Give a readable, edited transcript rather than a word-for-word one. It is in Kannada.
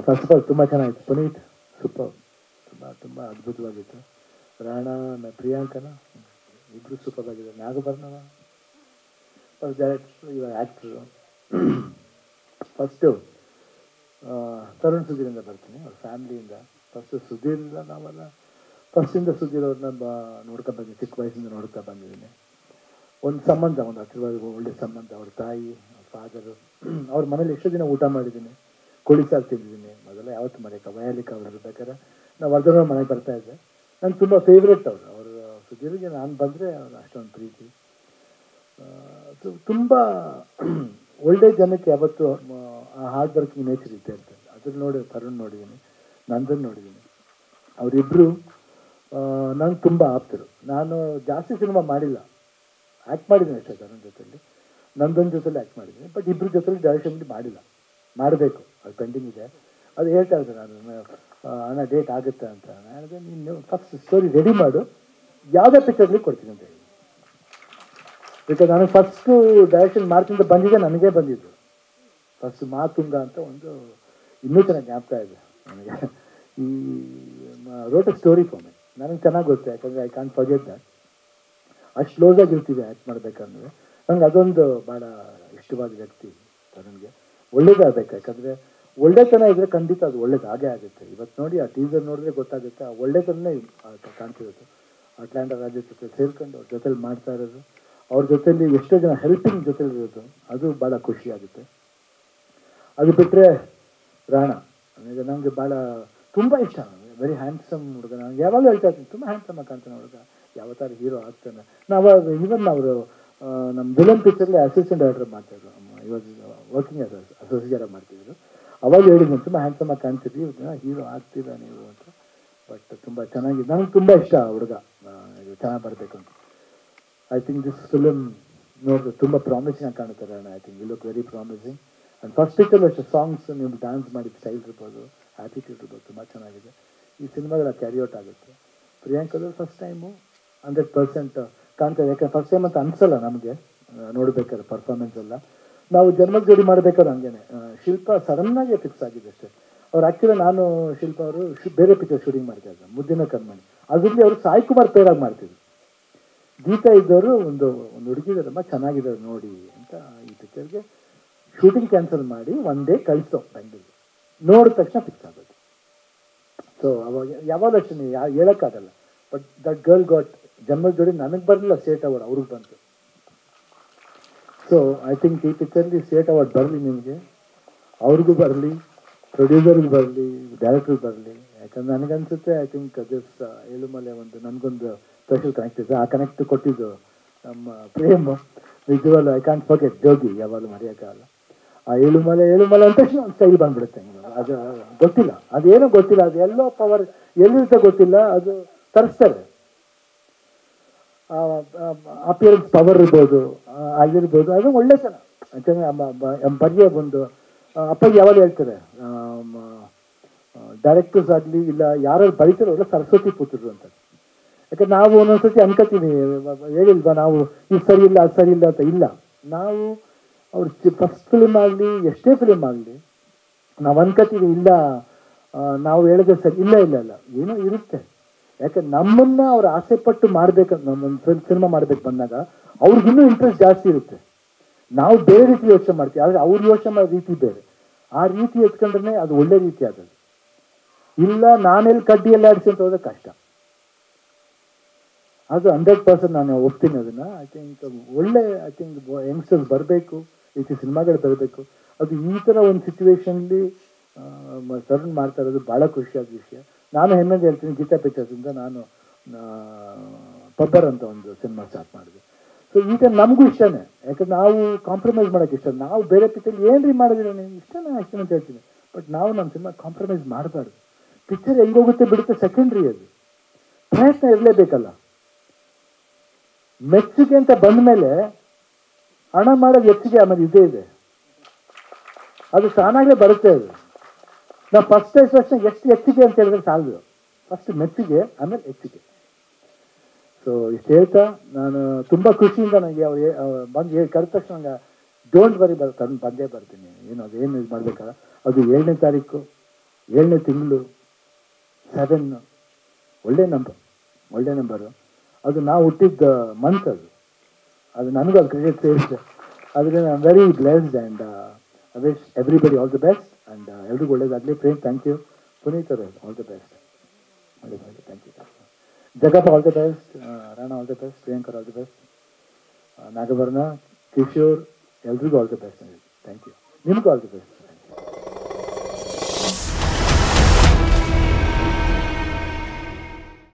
ಫಸ್ಟ್ ಆಫ್ ಆಲ್ ತುಂಬ ಚೆನ್ನಾಗಿತ್ತು. ಪುನೀತ್ ಸೂಪರ್, ತುಂಬ ತುಂಬ ಅದ್ಭುತವಾಗಿತ್ತು. ರಾಣಾ ಪ್ರಿಯಾಂಕನ ಇಬ್ಬರು ಸೂಪರ್ ಆಗಿದೆ. ನಾಗಭರ್ಣವ ಡೈರೆಕ್ಟ್ರು, ಇವಾಗ ಆ್ಯಕ್ಟ್ರು. ಫಸ್ಟು ತರುಣ್ ಸುಧೀರಿಂದ ಬರ್ತೀನಿ, ಅವ್ರ ಫ್ಯಾಮ್ಲಿಯಿಂದ. ಫಸ್ಟು ಸುಧೀರಿಂದ ನಾವೆಲ್ಲ ಫಸ್ಟಿಂದ ಸುಧೀರ್ ಅವ್ರನ್ನ ನೋಡ್ಕೊಂಡು ಬಂದಿದ್ದೀನಿ, ಚಿಕ್ಕ ವಯಸ್ಸಿಂದ ನೋಡ್ತಾ ಬಂದಿದ್ದೀನಿ. ಒಂದು ಸಂಬಂಧ, ಒಂದು ಹತ್ತಿರವಾದ ಒಳ್ಳೆ ಸಂಬಂಧ. ಅವ್ರ ತಾಯಿ, ಅವ್ರ ಫಾದರು, ಅವ್ರ ಮನೇಲಿ ಎಷ್ಟೋ ದಿನ ಊಟ ಮಾಡಿದ್ದೀನಿ, ಕೋಳಿ ಸಾರು ತಿಂದಿದ್ದೀನಿ. ಮೊದಲ ಯಾವತ್ತು ಮರೆಯಕ್ಕೆ ವಯಾಲಿಕ ಅವ್ರು ಇರ್ಬೇಕಾದ್ರೆ ನಾವು ವರ್ಧನ ಮನೆಗೆ ಬರ್ತಾಯಿದ್ದೆ. ನಂಗೆ ತುಂಬ ಫೇವ್ರೇಟ್ ಅವರು ಸುಧೀರ್ಗೆ ನಾನು ಬಂದರೆ ಅವ್ರು ಅಷ್ಟೊಂದು ಪ್ರೀತಿ. ತುಂಬ ಒಳ್ಳೆ ಜನಕ್ಕೆ ಯಾವತ್ತು ಆ ಹಾರ್ಡ್ ವರ್ಕಿಂಗ್ ನೇಚರ್ ಇದ್ದೇ ಇರ್ತದೆ. ಅದ್ರಲ್ಲಿ ನೋಡಿ ತರುಣ್ ನೋಡಿದ್ದೀನಿ, ನಂದನ್ ನೋಡಿದ್ದೀನಿ. ಅವರಿಬ್ಬರು ನಂಗೆ ತುಂಬ ಆಪ್ತರು. ನಾನು ಜಾಸ್ತಿ ಸಿನಿಮಾ ಮಾಡಿಲ್ಲ, ಆ್ಯಕ್ಟ್ ಮಾಡಿದ್ದೀನಿ ಅಷ್ಟೇ ತರುಣ್ ಜೊತೆಲಿ, ನಂದನ್ ಜೊತೆಲಿ ಆ್ಯಕ್ಟ್ ಮಾಡಿದ್ದೀನಿ. ಬಟ್ ಇಬ್ಬರ ಜೊತೆಲಿ ಡೈರೆಕ್ಷನ್ಗೆ ಮಾಡಿಲ್ಲ, ಮಾಡಬೇಕು, ಅದು ಪೆಂಡಿಂಗ್ ಇದೆ. ಅದು ಹೇಳ್ತಾ ಇದ್ದೆ ನಾನು, ಅಣ್ಣ ಡೇಟ್ ಆಗುತ್ತೆ ಅಂತ. ನಾನು ಹೇಳಿದೆ, ನೀನು ಫಸ್ಟ್ ಸ್ಟೋರಿ ರೆಡಿ ಮಾಡು, ಯಾವುದೇ ಪಿಕ್ಚರ್ಲಿ ಕೊಡ್ತೀನಿ ಅಂತ ಹೇಳಿ. ಬಿಕಾಸ್ ನನಗೆ ಫಸ್ಟು ಡೈರೆಕ್ಷನ್ ಮಾಡ್ತಿಂದ ಬಂದಿದ್ದೆ, ನನಗೇ ಬಂದಿದ್ದು ಫಸ್ಟ್ ಮಾತುಂಗ ಅಂತ ಒಂದು, ಇನ್ನೂ ಚೆನ್ನಾಗಿ ಜ್ಞಾಪಕ ಇದೆ ನನಗೆ. ಈ wrote a story for me, ನನಗೆ ಚೆನ್ನಾಗಿ ಗೊತ್ತು, ಯಾಕಂದರೆ ಐ ಕಾಂಟ್ ಫರ್ಗೆಟ್ ದ್ಯಾಟ್. ಅಷ್ಟು ಕ್ಲೋಸಾಗಿ ಇರ್ತೀವಿ ಆ್ಯಕ್ಟ್ ಮಾಡಬೇಕಂದ್ರೆ. ನಂಗೆ ಅದೊಂದು ಭಾಳ ಇಷ್ಟವಾದ ವ್ಯಕ್ತಿ ನನಗೆ. ಒಳ್ಳೇದಾಗಬೇಕು, ಯಾಕಂದರೆ ಒಳ್ಳೆತನ ಇದ್ದರೆ ಖಂಡಿತ ಅದು ಒಳ್ಳೇದು ಆಗೇ ಆಗುತ್ತೆ. ಇವತ್ತು ನೋಡಿ ಆ ಟೀಸರ್ ನೋಡಿದ್ರೆ ಗೊತ್ತಾಗುತ್ತೆ, ಆ ಒಳ್ಳೆತನನೇ ಕಾಣ್ತಿರೋದು. ಅಟ್ಲಾಂಟಾ ರಾಜ್ಯದ ಜೊತೆ ಸೇರ್ಕೊಂಡು ಅವ್ರ ಜೊತೆಲಿ ಮಾಡ್ತಾ ಇರೋದು, ಅವ್ರ ಜೊತೆಲಿ ಎಷ್ಟೋ ಜನ ಹೆಲ್ಪಿಂಗ್ ಜೊತೆಲಿ ಇರೋದು, ಅದು ಭಾಳ ಖುಷಿಯಾಗುತ್ತೆ. ಅದು ಬಿಟ್ಟರೆ ರಾಣಾ ನನಗೆ ಭಾಳ ತುಂಬ ಇಷ್ಟ. ವೆರಿ ಹ್ಯಾಂಡ್ಸಮ್ ಹುಡುಗ. ನನಗೆ ಯಾವಾಗಲೂ ಹೇಳ್ತಾ ಇರ್ತೀನಿ, ತುಂಬ ಹ್ಯಾಂಡ್ಸಮ್ ಆಗಿ ಕಾಣ್ತಾನೆ ಹುಡುಗ, ಯಾವತ್ತಾರು ಹೀರೋ ಆಗ್ತಾನೆ. ಈವನ್ ಅವರು ನಮ್ಮ ವಿಲನ್ ಪಿಕ್ಚರ್ಲಿ ಅಸಿಸ್ಟೆಂಟ್ ಡೈರೆಕ್ಟರ್ ಮಾಡ್ತಾಯಿದ್ರು, ಇವಾಗ ವರ್ಕಿಂಗ್ ಅಸೋಸಿಯೇಟ್ ಮಾಡ್ತಿದ್ರು. ಅವಾಗ ಹೇಳಿದ್ನು, ತುಂಬ ಹ್ಯಾಂಡ್ಸಮ್ ಆಗಿ ಕಾಣ್ತಿದ್ವಿ, ಹೀರೋ ಆಗ್ತೀರಾ ನೀವು ಅಂತ. ಬಟ್ ತುಂಬ ಚೆನ್ನಾಗಿ, ನನಗೆ ತುಂಬ ಇಷ್ಟ ಹುಡುಗ, ಇದು ಚೆನ್ನಾಗಿ ಬರಬೇಕು ಅಂತ. ಐ ಥಿಂಕ್ ದಿಸ್ ಫಿಲಮ್ ನೋಡಿದ್ರೆ ತುಂಬ ಪ್ರಾಮಿಸಿಂಗ್ ಆಗಿ ಕಾಣುತ್ತಾರೆ ಅಣ್ಣ. I think you look very promising. And first picture ಅಷ್ಟು ಸಾಂಗ್ಸ್ ನೀವು ಡ್ಯಾನ್ಸ್ ಮಾಡಿದ ಸ್ಟೈಲ್ ಇರ್ಬೋದು, ಆ್ಯಟಿಟ್ಯೂಡ್ ಇರ್ಬೋದು, ತುಂಬ ಚೆನ್ನಾಗಿದೆ. ಈ ಸಿನಿಮಾಗಳ ಕ್ಯಾರಿಔಟ್ ಆಗುತ್ತೆ. ಪ್ರಿಯಾಂಕದಲ್ಲಿ ಫಸ್ಟ್ ಟೈಮು 100% ಕಾಣ್ತದೆ. ಯಾಕಂದ್ರೆ ಫಸ್ಟ್ ಟೈಮ್ ಅಂತ ಅನಿಸಲ್ಲ ನಮಗೆ ನೋಡ್ಬೇಕಾದ್ರೆ ಪರ್ಫಾರ್ಮೆನ್ಸ್ ಎಲ್ಲ. ನಾವು ಜನ್ಮದ ಜೋಡಿ ಮಾಡಬೇಕಾದ್ರೆ ಹಂಗೇನೆ. ಶಿಲ್ಪ ಸಡನ್ನಾಗಿ ಫಿಕ್ಸ್ ಆಗಿದೆ ಅಷ್ಟೇ. ಅವ್ರು ಆ್ಯಕ್ಚುಲಿ ನಾನು ಶಿಲ್ಪ ಅವರು ಬೇರೆ ಪಿಕ್ಚರ್ ಶೂಟಿಂಗ್ ಮಾಡ್ತಾಯಿದ್ರು, ಮುದ್ದಿನ ಕರ್ಮಣಿ. ಅದರಲ್ಲಿ ಅವರು ಸಾಯಿ ಕುಮಾರ್ ಪೇರಾಗಿ ಮಾಡ್ತಿದ್ರು. ಗೀತಾ ಇದ್ದವರು ಒಂದು ಹುಡುಗಿದಾರಮ್ಮ ಚೆನ್ನಾಗಿದ್ದಾರೆ ನೋಡಿ ಅಂತ ಈ ಪಿಕ್ಚರ್ಗೆ ಶೂಟಿಂಗ್ ಕ್ಯಾನ್ಸಲ್ ಮಾಡಿ ಒನ್ ಡೇ ಕಳಿಸೋ ಬೆಂಗಳೂರು. ನೋಡಿದ ತಕ್ಷಣ ಫಿಕ್ಸ್ ಆಗೋದು. ಸೊ ಅವಾಗ ಯಾವಾಗ ಅಷ್ಟೇ ಹೇಳೋಕ್ಕಾಗಲ್ಲ. ಬಟ್ ದಟ್ ಗರ್ಲ್ ಗಾಟ್ ಜನ್ಮದ ಜೋಡಿ. ನನಗೆ ಬರಲಿಲ್ಲ ಸ್ಟೇಟ್ ಅವಾರ್ಡ್, ಅವ್ರಿಗೆ ಬಂತು. ಸೊ ಐ ಥಿಂಕ್ ಈ ಪಿಕ್ಚರ್ಲಿ ಸ್ಟೇಟ್ ಅವಾರ್ಡ್ ಬರಲಿ ನಿಮಗೆ, ಅವ್ರಿಗೂ ಬರಲಿ, ಪ್ರೊಡ್ಯೂಸರ್ಗೂ ಬರಲಿ, ಡೈರೆಕ್ಟ್ರಿಗೆ ಬರಲಿ. ಯಾಕಂದ್ರೆ ನನಗನ್ಸುತ್ತೆ ಐ ಥಿಂಕ್ ದಿಸ್ ಏಳುಮಲೆ ಒಂದು ನನಗೊಂದು ಸ್ಪೆಷಲ್ ಕನೆಕ್ಟ್ ಇದೆ. ಆ ಕನೆಕ್ಟ್ ಕೊಟ್ಟಿದ್ದು ನಮ್ಮ ಪ್ರೇಮ್. ನಿಜವಲ್ಲೂ ಐ ಕಾಂಟ್ ಫರ್ಗೆಟ್ ಜೋಗಿ, ಯಾವಾಗಲೂ ಮರೆಯೋಕ್ಕಾಗಲ್ಲ. ಆ ಏಳುಮಲೆ ಅಂತ ತಕ್ಷಣ ಒಂದು ಸ್ಟೈಲ್ ಬಂದ್ಬಿಡುತ್ತೆ. ಅದು ಗೊತ್ತಿಲ್ಲ, ಅದೇನೋ ಗೊತ್ತಿಲ್ಲ, ಅದು ಎಲ್ಲೋ ಪವರ್ ಎಲ್ಲಿರುತ್ತೆ ಗೊತ್ತಿಲ್ಲ, ಅದು ತರಿಸ್ತಾರೆ. ಅಪಿಯರೆನ್ಸ್ ಪವರ್ ಇರ್ಬೋದು, ಆಗಿರ್ಬೋದು, ಅದು ಒಳ್ಳೆತನ. ಯಾಕಂದರೆ ಬರೆಯೋ ಒಂದು ಅಪ್ಪಾಜಿ ಯಾವಾಗ ಹೇಳ್ತಾರೆ, ಡೈರೆಕ್ಟರ್ಸ್ ಆಗಲಿ ಇಲ್ಲ ಯಾರು ಬರೀತಾರೋ ಎಲ್ಲ ಸರಸ್ವತಿ ಪುತ್ರರು ಅಂತ. ಯಾಕಂದ್ರೆ ನಾವು ಒಂದೊಂದ್ಸತಿ ಅನ್ಕೋತೀವಿ, ಹೇಳಿಲ್ವಾ ನಾವು ಇದು ಸರಿ ಇಲ್ಲ ಅದು ಸರಿ ಇಲ್ಲ ಅಂತ. ಇಲ್ಲ, ನಾವು ಅವ್ರ ಫಸ್ಟ್ ಫಿಲ್ಮ್ ಆಗಲಿ ಎಷ್ಟೇ ಫಿಲ್ಮ್ ಆಗಲಿ ನಾವು ಅನ್ಕೋತೀವಿ, ಇಲ್ಲ ನಾವು ಹೇಳಿದ್ರೆ ಸರಿ, ಇಲ್ಲ ಏನೋ ಇರುತ್ತೆ. ಯಾಕಂದ್ರೆ ನಮ್ಮನ್ನು ಅವ್ರು ಆಸೆ ಪಟ್ಟು ಮಾಡ್ಬೇಕಂತ, ನಮ್ಮೊಂದು ಸಿನಿಮಾ ಮಾಡ್ಬೇಕು ಬಂದಾಗ ಅವ್ರಿಗಿನ್ನೂ ಇಂಟ್ರೆಸ್ಟ್ ಜಾಸ್ತಿ ಇರುತ್ತೆ. ನಾವು ಬೇರೆ ರೀತಿ ಯೋಚನೆ ಮಾಡ್ತೀವಿ, ಆದರೆ ಅವ್ರು ಯೋಚನೆ ಮಾಡೋ ರೀತಿ ಬೇರೆ. ಆ ರೀತಿ ಎತ್ಕೊಂಡ್ರೆ ಅದು ಒಳ್ಳೆ ರೀತಿ ಆಗೋದು. ಇಲ್ಲ ನಾನೆಲ್ಲಿ ಕಡ್ಡಿಯಲ್ಲಿ ಆಡಿಸಿ ಅಂತ ಹೋದ್ರೆ ಕಷ್ಟ. ಅದು 100% ನಾನು ಒಪ್ತೀನಿ ಅದನ್ನು. ಐ ಥಿಂಕ್ ಯಂಗ್ಸ್ಟರ್ಸ್ ಬರಬೇಕು, ಈ ರೀತಿ ಸಿನಿಮಾಗಳು ಬರಬೇಕು. ಅದು ಈ ಥರ ಒಂದು ಸಿಚುವೇಶನ್ಲಿ ತರುಣ್ ಮಾಡ್ತಾ ಇರೋದು ಭಾಳ ಖುಷಿಯಾದ ವಿಷಯ. ನಾನು ಹೆಮ್ಮೆಗೆ ಹೇಳ್ತೀನಿ, ಗೀತಾ ಪಿಕ್ಚರ್ಸಿಂದ ನಾನು ಪಬ್ಬರ್ ಅಂತ ಒಂದು ಸಿನಿಮಾ ಸ್ಟಾರ್ಟ್ ಮಾಡಿದೆ. ಸೊ ಈಗ ನಮಗೂ ಇಷ್ಟನೇ, ಯಾಕಂದ್ರೆ ನಾವು ಕಾಂಪ್ರಮೈಸ್ ಮಾಡೋಕ್ಕೆ ಇಷ್ಟ. ನಾವು ಬೇರೆ ಪಿಕ್ಚರ್ ಏನ್ರಿ ಮಾಡಿದ್ರೆ ನೀವು ಇಷ್ಟನೇ ಅಂತ ಹೇಳ್ತೀನಿ. ಬಟ್ ನಾವು ನಮ್ಮ ಸಿನಿಮಾ ಕಾಂಪ್ರಮೈಸ್ ಮಾಡಬಾರ್ದು. ಪಿಕ್ಚರ್ ಹೆಂಗೋಗುತ್ತೆ ಬಿಡುತ್ತೆ ಸೆಕೆಂಡ್ರಿ, ಅದು ಪ್ರಯತ್ನ ಇರಲೇಬೇಕಲ್ಲ. ಮೆಚ್ಚುಗೆ ಅಂತ ಬಂದ ಮೇಲೆ ಹಣ ಮಾಡೋದು ಹೆಚ್ಚಿಗೆ, ಆಮೇಲೆ ಇದೇ ಇದೆ, ಅದು ತಾನಾಗಲೇ ಬರುತ್ತೆ. ಅದು ನಾವು ಫಸ್ಟ್ ಎಷ್ಟು ಹೆಚ್ಚಿಗೆ ಅಂತ ಹೇಳಿದ್ರೆ ಸಾಲದು. ಫಸ್ಟ್ ಮೆಚ್ಚುಗೆ, ಆಮೇಲೆ ಹೆಚ್ಚಿಗೆ. ಸೊ ಇಷ್ಟು ಹೇಳ್ತಾ ನಾನು ತುಂಬ ಖುಷಿಯಿಂದ ನನಗೆ ಅವ್ರು ಬಂದು ಕರೆದ ತಕ್ಷಣ ನಂಗೆ ಡೋಂಟ್ ವರಿ ಬಂದೇ ಬರ್ತೀನಿ. ಏನು ಅದೇನು ಇದು ಮಾಡಬೇಕಲ್ಲ, ಅದು 7ನೇ ತಾರೀಕು 7ನೇ ತಿಂಗಳು 7 ಒಳ್ಳೆ ನಂಬರು. ಅದು ನಾವು ಹುಟ್ಟಿದ್ದ ಮಂತ್ ಅದು ನನಗೂ ಅದು ಕ್ರಿಕೆಟ್ ಸೇರಿದೆ. ಆದರೆ I am very blessed and I wish everybody all the best and ಎಲ್ರಿಗೂ ಒಳ್ಳೇದಾಗಲಿ. Prem thank you. ಪುನೀತ್ ಅವರು ಆಲ್ ದಿ ಬೆಸ್ಟ್. ಒಳ್ಳೇದಾಗಲಿ. Thank you. Jagappa all the best. Rana all the best. ಪ್ರಿಯಾಂಕರ್ all the best. Nagabharana, Kishore ಎಲ್ರಿಗೂ all the best. Thank you. ನಿಮಗೂ ಆಲ್ ದಿ ಬೆಸ್ಟ್.